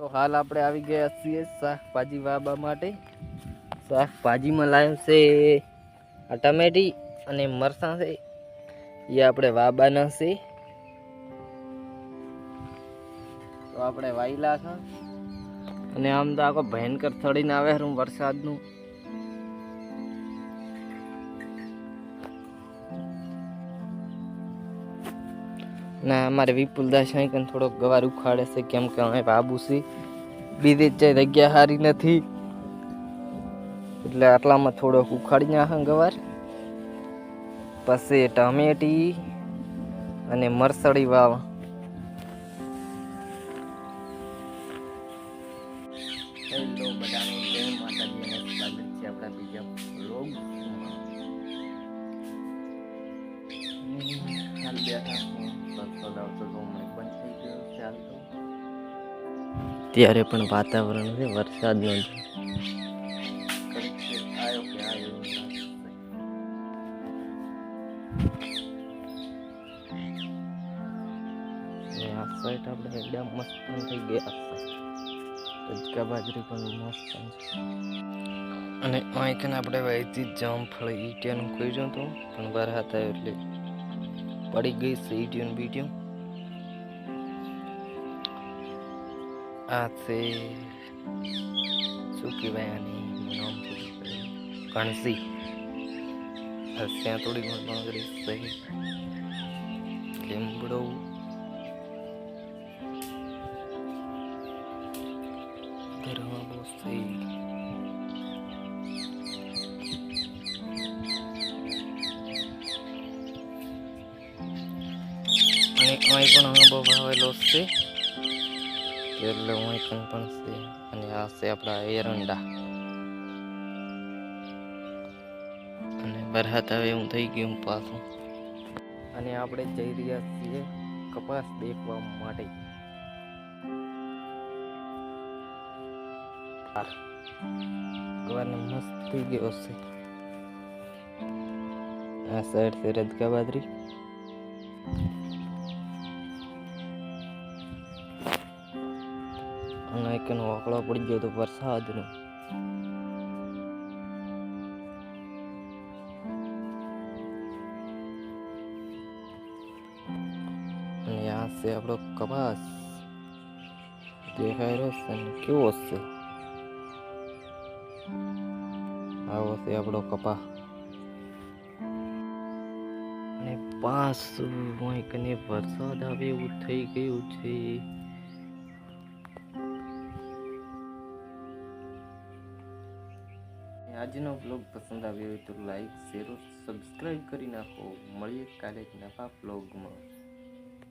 તો હાલ આપણે આવી ગયા છીએ શાકભાજી વાવવા માટે. શાકભાજીમાં લાવ્યો છે આ ટમેટી અને મરચાં છે, એ આપણે વાવવાના છે. તો આપણે વાયલા છે અને આમ તો આખો ભયંકર થડીને આવે હું વરસાદનું. ના અમારે વિપુલદાસ અહીં થોડોક ગવાર ઉખાડે છે, કેમ કે અમે બાબુ છે બીજી જગ્યા સારી નથી, એટલે આટલામાં થોડોક ઉખાડી નાખે ગવાર. પછી ટમેટી અને મરસળી વાવ. હેલો બધાને, જય માતાજી અને સ્વાગત છે આપણા બીજા વ્લોગમાં. હાલ બેઠા આવતો તો મને બંધ થઈ ગયો ચાલ તો. ત્યારે પણ વાતાવરણ છે વરસાદનો આવ્યો કે આવ્યો. આ સાઈડ આપણે એકદમ મસ્ત થઈ ગયા. રજકા બાજરી પણ મસ્ત છે. અને અહીં આપણે વહીથી જામફળ ઈટિયાનું ખોઈ હતું, પણ બહાર હતા એટલે પડી ગઈ છે ઈટિયું બીટિયું. આ છે શું કહેવાય આની નામ કણસી. ત્યાં થોડી મગરી છે, લીમડો, ધરવાળો છે. અને અહીં પણ આંબો વાવેલો છે, એટલે હું પણ છે. અને આ છે આપણા એરંડા. અને બરહાત આવે એવું થઈ ગયું પાછું. અને આપણે જઈ રહ્યા છીએ કપાસ દેખવા માટે. ગવારને મસ્ત થઈ ગયો છે. આ સાઈડ છે રજકા બાજરી. અને એક વાકડો પડી ગયો તો વરસાદનો. અને આ છે આપણો કપાસ દેખાઈ રહ્યો છે ને કેવો છે. આવો છે આપણો કપા. અને પાછું કને વરસાદ આવે એવું થઈ ગયું છે. આજનો બ્લોગ પસંદ આવ્યો હોય તો લાઈક, શેર, સબસ્ક્રાઈબ કરી નાખો. મળીએ કાલે નવા બ્લોગમાં.